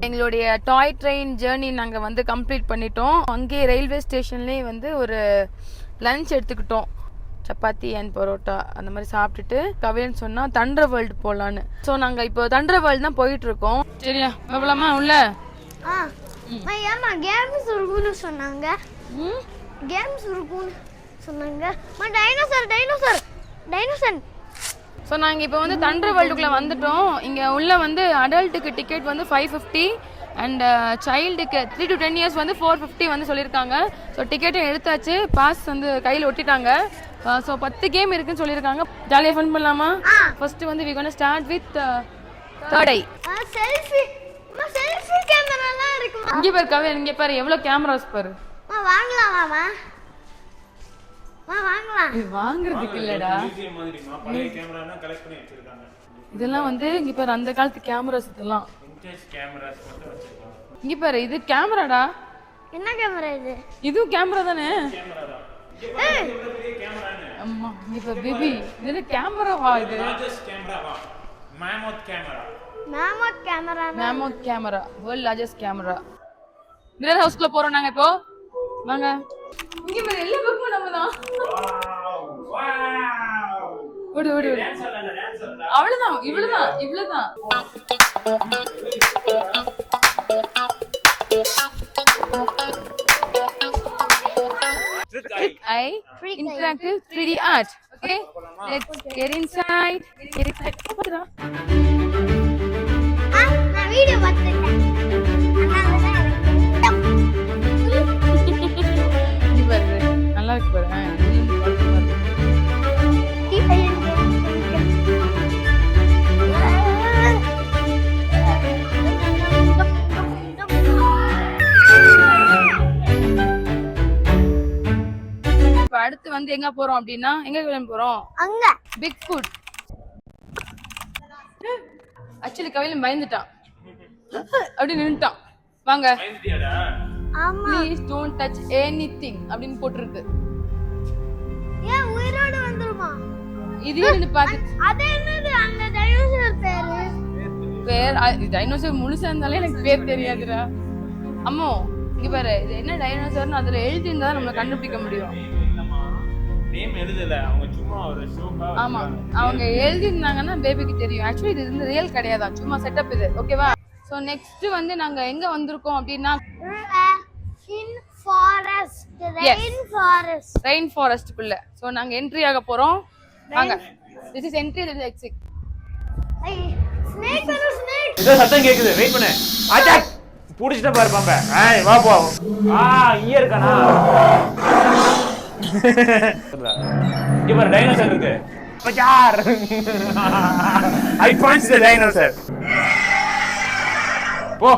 எங்களுடைய டாய் train journey நாங்கள் வந்து கம்ப்ளீட் பண்ணிட்டோம். அங்கேயே ரயில்வே ஸ்டேஷன்லேயே வந்து ஒரு லஞ்ச் எடுத்துக்கிட்டோம். சப்பாத்தி அண்ட் பரோட்டா அந்த மாதிரி சாப்பிட்டுட்டு கவியன் சொன்னால் தண்டர் வேர்ல்டு போகலான்னு. ஸோ நாங்கள் இப்போ தண்டர் வேர்ல்டு தான் போயிட்டு இருக்கோம். சரியா எவ்வளோமா உள்ள? ஏமா கேம்ஸ் இருக்குன்னு சொன்னாங்க. கேம்ஸ் இருக்குன்னு சொன்னாங்க. டைனோசர். ஸோ நாங்கள் இப்போ வந்து தண்டர் வேர்ல்டுக்குள்ளே வந்துட்டோம். இங்கே உள்ள வந்து அடல்ட்டுக்கு டிக்கெட் வந்து 550 அண்ட் சைல்டுக்கு 3 to 10 years வந்து 450 வந்து சொல்லியிருக்காங்க. ஸோ டிக்கெட்டும் எடுத்தாச்சு, பாஸ் வந்து கையில் ஒட்டிட்டாங்க. ஸோ 10 கேம் இருக்குன்னு சொல்லியிருக்காங்க. ஜாலியாக ஃபன் பண்ணலாமா? ஃபர்ஸ்ட் வந்து we gonna start with third eye. Selfie கேமராலாம் இருக்கு. இங்கே பாரு கவியன், இங்கே பாரு எவ்வளோ கேமராஸ் பாரு. வாங்கலாமா? வாங்கலாம். இது வாங்குறதுக்கு இல்லடா, இதெல்லாம் வந்து இங்க பாரு அந்த காலத்து கேமராஸ். இதெல்லாம் இங்க பாரு, இது கேமராடா. என்ன கேமரா இது? இதுவும் கேமரா தானே? அம்மா இங்க பாரு பேபி, இது கேமராவா? இது mammoth camera, world largest camera. Mirror ஹவுஸ்க்குள்ள போறோம் நாங்க இப்போ. வாங்க. இங்க பாரு எல்லா பக்கமும் நம்ம தான். ஓடு அவ்வளவுதான், இவ்வளவுதான். Trick eye interactive 3D art. Okay, let's get inside. போடா. நான் வீடியோ பார்த்துட்டேன். நல்லா இருக்கு பாரு. அடுத்து வந்து எங்க போறோம் அப்படின்னா, எங்க போறோம்? அங்க பிக் ஃபுட். ஆக்சுவலி கவியன் பயந்துட்டான், அப்படி நின்னுட்டான். வாங்க. ஆமா, ப்ளீஸ் டோன்ட் டச் எனிதிங் அப்படின்னு போட்டுருக்கு. ஏன் உயிரோட வந்துருமா? இது என்ன பாத்து? அது என்னது அந்த டைனோசர் பேர்? டைனோசர் முழுசா இருந்தாலே எனக்கு பேர் தெரியாதுடா. அம்மோ இங்க பாரு, இது என்ன டைனோசர்னு அதுல எழுதி இருந்தா நம்மள கண்டுபிடிக்க முடியும். நேம் எழுதல, அவங்க சும்மா ஒரு ஷோக்கா. ஆமா, அவங்க எழுதி இருந்தாங்கன்னா பேபிக்கு தெரியும். ஆக்சுவலி இது வந்து ரியல் கிடையாதா, சும்மா செட்டப் இது. ஓகேவா? சோ நெக்ஸ்ட் வந்து நாங்க எங்க வந்திருக்கோம் அப்படின்னா, ரெயின் ஃபாரஸ்ட்க்குள்ள. சோ நாங்க என்ட்ரி ஆக போறோம். வாங்க. This is entry, this is exit. Snake. ஏதோ சத்தம் கேக்குது, வெயிட் பண்ணு. அட்டாக் புடிச்சிட்ட பாரு பாம்பே. ஏய் வா போ. இங்க இருக்கானா? இங்க பாரு டைனோசர் இருக்கு. பஜார். ஐ பஞ்ச் தி டைனோசர். போ.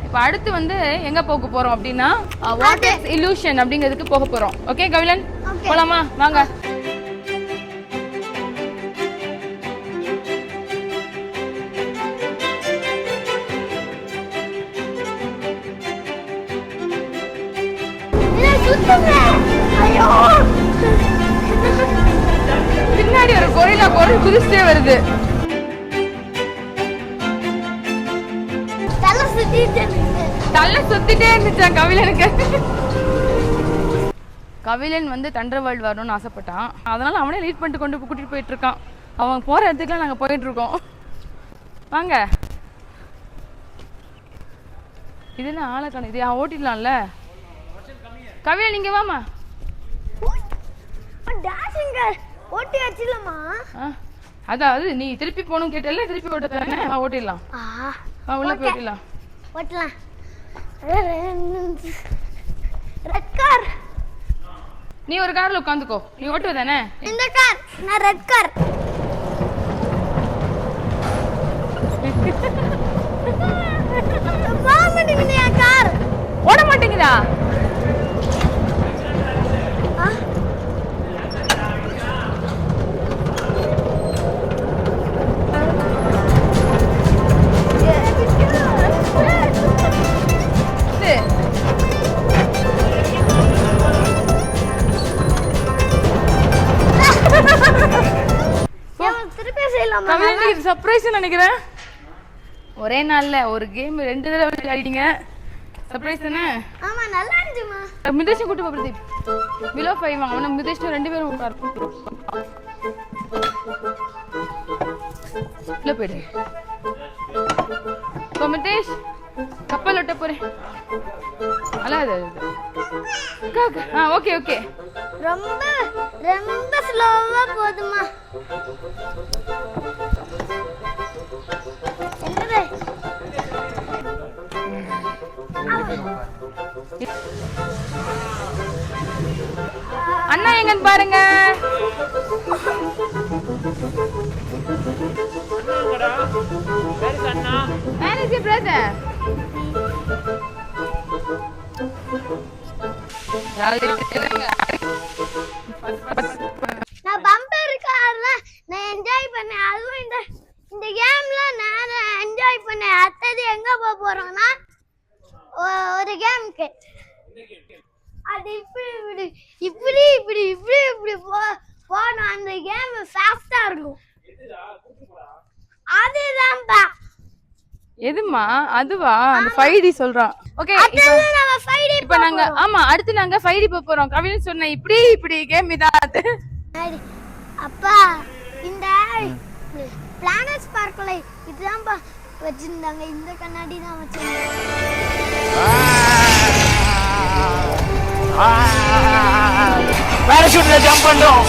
இப்போ அடுத்து வந்து எங்க போக போறோம் அப்படின்னா, வாட்டர் இல்யூஷன் அப்படிங்கிறதுக்கு போக போறோம். ஓகே கவிலன், போலாமா? வாங்க. பின்னாடி ஒரு கொரில்லா குதிச்சுட்டே வருது. தலை சுத்திட்டே இருந்துச்சா கவிலனுக்கு. கவிலன் வந்து தண்டர் வேர்ல்டு வரணும்னு ஆசைப்பட்டான். அதனால அவனே லீட் பண்ணிட்டு கூட்டிட்டு போயிட்டு இருக்கான். அவன் போற இடத்துக்குலாம் நாங்க போயிட்டு இருக்கோம். வாங்க. இதெல்லாம் ஆளக்கான, இது ஓட்டிடலாம்ல. கவிலன் நீங்க வாமா. ஓட்டி வச்சிடலாமா? அதாவது நீ திருப்பி போகணும் கேட்டல, திருப்பி ஓட்ட தானே, ஓட்டிடலாம். உள்ள போய் ஓட்டிடலாம். ஓட்டலாம். Red car. நீ ஒரு கார்ல உட்காந்துக்கோ, நீ ஓட்டுவ தானே? இந்த கார், நான் ரெட் கார். கார் ஓட மாட்டேங்குதா? செய்யலாமா? கவிழன் இது சர்ப்ரைஸ் நினைக்கிறேன். ஒரே நாள்ல ஒரு கேம் 2 தடவை விளையாடிட்டீங்க. சர்ப்ரைஸ் தானே? ஆமா நல்லா இருந்துச்சுமா. மிதேஷ் கூட்டி போ பிரதீப். பிலோ 5 அவன மிதேஷ் 2 பேரும் உட்கார். இல்ல போடு. மிதேஷ் கப்பல் ஓட்ட போறேன். அலாது. Okay okay. ரொம்ப ரொம்ப ஸ்லோவா போதுமா? என்னது? அண்ணா எங்கன்னு பாருங்க. Where is your brother? நான் பம்பர் கார்ல நான் என்ஜாய் பண்ணேன். அதுவும் இந்த இந்த கேம்ல நான் என்ஜாய் பண்ணேன். அடுத்தது எங்க போறோம்னா ஒரு கேம்க்கு அது இப்படி இப்படி இப்படி இப்படி இப்படி போனோம். அந்த கேம் ஃபாஸ்டா இருக்கும். அதுதான்ப்பா. எதுமா அதுவா? அந்த 5D சொல்றான். ஓகே இப்போ நாங்க ஆமா அடுத்து நாங்க 5D போறோம். கவின் சொன்ன இப்படி இப்படி கேம் இதான் அது. அப்பா இந்த பிளானட்ஸ் பார்க்கல இதுதான்ப்பா வச்சிருந்தாங்க. இந்த கண்ணாடி தான் வச்சிருந்தாங்க. பாராசூட்ல ஜம்ப் பண்ணோம்.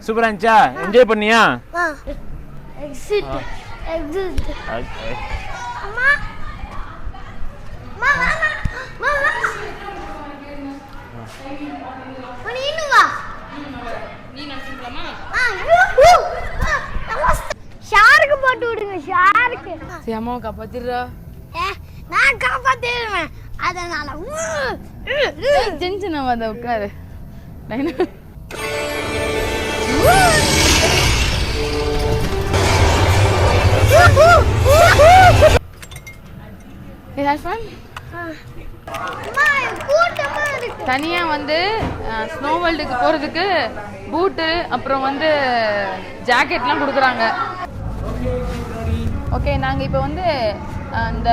சூப்பரா இருந்துச்சா? என்ஜாய் பண்ணியா? Exit exit. அம்மா மாமா மாமா நீ இன்னும் வா. நீ நினைச்சுக்கலாமா? ஷாருக்கு போட்டு விடுங்க. ஷாருக்கு சியாமாவை காப்பாத்திடுறா. நான் காப்பாத்திடுவேன். அதனால டென்ஷன் ஆகாத உட்காரு. தனியா வந்து ஸ்னோ வேர்ல்டுக்கு போறதுக்கு பூட்டு அப்புறம் வந்து ஜாக்கெட்லாம் கொடுக்குறாங்க. ஓகே நாங்க இப்போ வந்து அந்த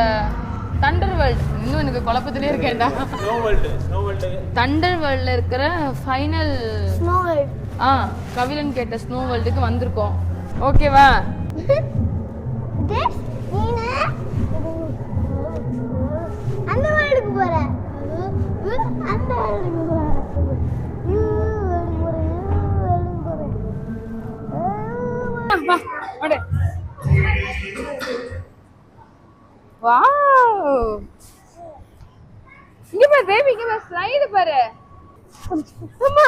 தண்டர் வேர்ல்ட் இன்னும் எனக்கு குழப்பத்திலே இருக்கேன்டா. தண்டர் வேர்ல்ட்ல இருக்கிற ஃபைனல் ஸ்னோ வேர்ல்ட் கவிழன் கேட்ட ஸ்னோ வேர்ல்டுக்கு வந்திருக்கோம். ஓகேவா? அந்த வேர்ல்டுக்கு போற அந்த வேர்ல்டுக்கு போற வாவ் இங்க பாரு பேபி இங்க பாரு ஸ்லைடு பாரு. அம்மா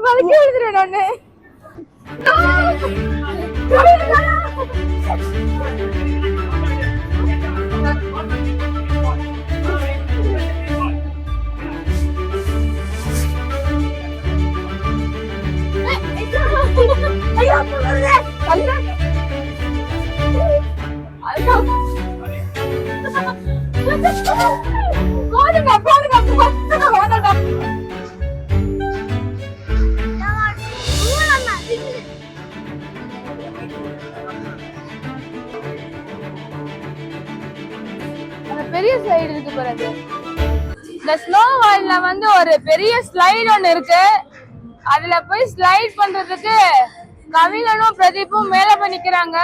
வலிக்கு விழுந்துறேன் நானு. பெரிய ஸ்லைடு இருக்கு பாருங்க. இந்த ஸ்னோ வேர்ல்ட்ல வந்து ஒரு பெரிய ஸ்லைடு ஒன்னு இருக்கு. அதுல போய் ஸ்லைட் பண்றதுக்கு கவிழனும் பிரதீப்பும் மேல போய் நிக்கிறாங்க.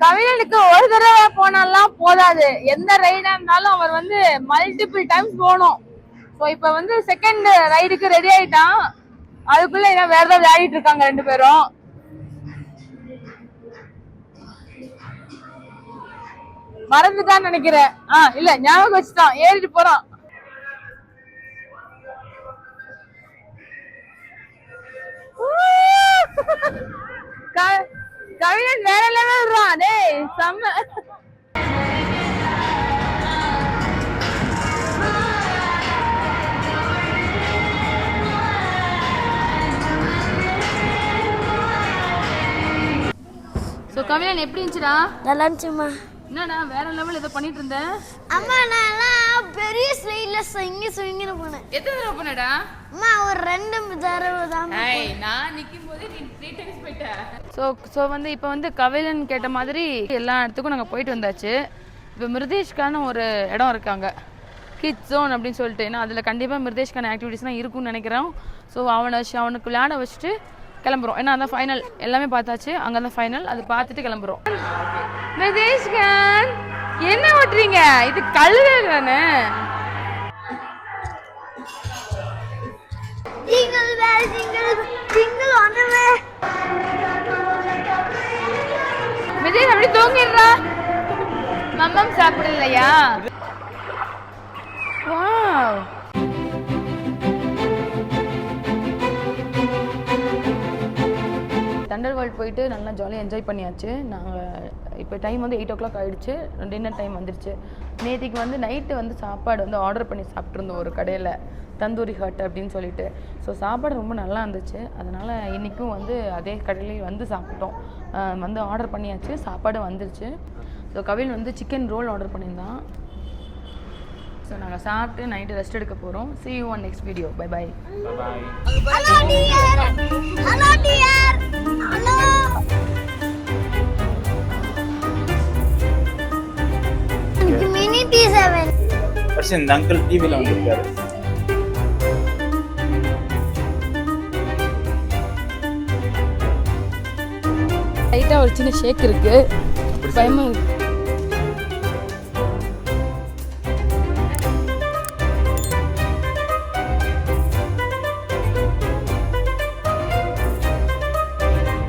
கவிழனுக்கு ஒரு தடவை போனாலாம் போதாது. எந்த ரைடா இருந்தாலும் அவர் வந்து மல்டிபிள் டைம்ஸ் போகணும். ஸோ இப்போ வந்து செகண்ட் ரைடுக்கு ரெடி ஆயிட்டான். அதுக்குள்ள என்ன வேற ஏதாவது விளையாடிட்டு இருக்காங்க 2 பேரும். மறந்துட்டான்னு நினைக்கிறேன். இல்ல ஞாபகம் வச்சுட்டான். ஏறிட்டு போறான். கவிழன் வேற லெவல். டேய் செம்ம. ஸோ கவிழன் எப்படி இருந்துச்சுடா? நல்லா இருந்துச்சுமா. என்னடா வேற லெவல் ஏதோ பண்ணிட்டு இருந்தேன். அம்மா நான் பெரிய ஸ்லைட்ல ஸ்விங்கின்னு போனேன். எத்தனை தடவை பண்ணடா? அம்மா ஒரு 2 தடவை தான். நான் நிற்கும் போது நீ 3 டைம்ஸ் போயிட்ட. ஸோ வந்து இப்போ வந்து கவிழன் கேட்ட மாதிரி எல்லா இடத்துக்கும் நாங்கள் போயிட்டு வந்தாச்சு. இப்போ மிருதேஷ்கான ஒரு இடம் இருக்காங்க, கிட்ஸ் ஜோன் அப்படின்னு சொல்லிட்டு. ஏன்னா அதில் கண்டிப்பாக மிருதேஷ்கான ஆக்டிவிட்டீஸ்லாம் இருக்கும்னு நினைக்கிறோம். ஸோ அவனுக்கு விளையாட வச்சுட்டு கிளம்புறோம். ஏன்னா அதான் ஃபைனல், எல்லாமே பார்த்தாச்சு, அங்கே தான் ஃபைனல். அது பார்த்துட்டு கிளம்புறோம். மிருதேஷ்கான் என்ன ஓட்டுறீங்க? இது கழுகு தானே? Jingle bell, jingle, jingle on the way. மிருதேஷ் அப்படி தூங்கிடுறா. மம்மம் சாப்பிடலையா? வாவ். தண்டர் வேர்ல்ட் போயிட்டு நல்லா ஜாலியாக என்ஜாய் பண்ணியாச்சு. நாங்கள் இப்போ டைம் வந்து 8 o'clock ஆகிடுச்சு. டின்னர் டைம் வந்துருச்சு. நேற்றுக்கு வந்து நைட்டு வந்து சாப்பாடு வந்து ஆர்டர் பண்ணி சாப்பிட்ருந்தோம் ஒரு கடையில், தந்தூரி ஹட் அப்படின்னு சொல்லிட்டு. ஸோ சாப்பாடு ரொம்ப நல்லா இருந்துச்சு. அதனால் இன்றைக்கும் வந்து அதே கடையிலேயே வந்து சாப்பிட்டோம். வந்து ஆர்டர் பண்ணியாச்சு, சாப்பாடு வந்துருச்சு. ஸோ கவின் வந்து சிக்கன் ரோல் ஆர்டர் பண்ணியிருந்தான். ஸோ நாங்கள் சாப்பிட்டு நைட்டு ரெஸ்ட் எடுக்க போகிறோம். See you on next video. Bye bye. Hello dear. Hello dear. Hello. எனக்கு மினி T7. ஃபர்ஸ்ட் இந்த அங்கிள் டிவில வந்திருக்காரு. லைட்டாக ஒரு சின்ன ஷேக் இருக்குது, பயமாக இருக்குது.